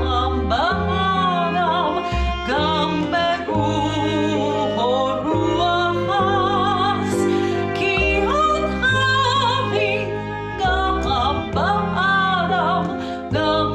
באדם, גם ברוח אז, כי עוד מאמין גם באדם, גם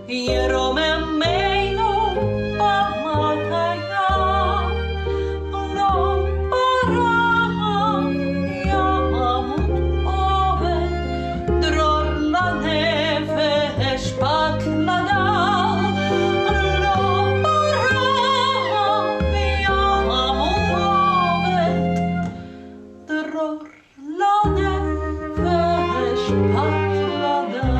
ירוממנו במטיה, לא ברעם ימות עובד, דרור לנפש בת לדל, לא ברעם ימות עובד, דרור לנפש בת לדל.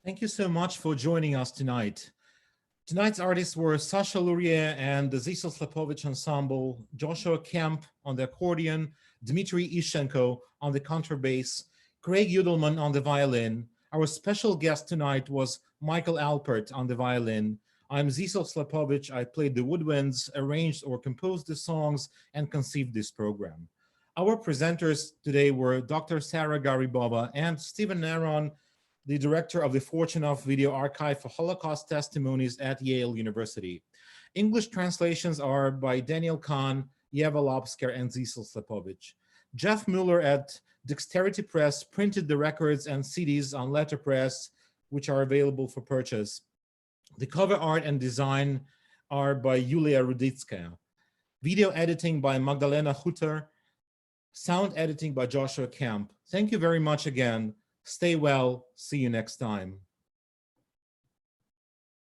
Thank you so much for joining us tonight. Tonight's artists were Sasha Luria and the Zisl Slepovitch Ensemble, Joshua Kemp on the accordion, Dmitry Ishenko on the contrabass, Craig Udelman on the violin. Our special guest tonight was Michael Alpert on the violin. I'm Zisl Slepovitch. I played the woodwinds, arranged or composed the songs, and conceived this program. Our presenters today were Dr. Sarah Garibova and Stephen Naron, the director of the Fortunoff Video Archive for Holocaust Testimonies at Yale University. English translations are by Daniel Kahn, Yeva Lobsker, and Zisl Slepovitch. Jeff Mueller at Dexterity Press printed the records and CDs on letterpress, which are available for purchase. The cover art and design are by Yulia Ruditskaya. Video editing by Magdalena Hutter. Sound editing by Joshua Kemp. Thank you very much again. Stay well. See you next time.